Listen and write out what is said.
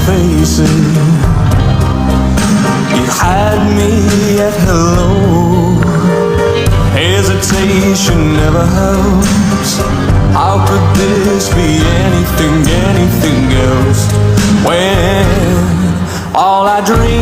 face it. You had me at hello. Hesitation never helps. How could this be anything else when all I dream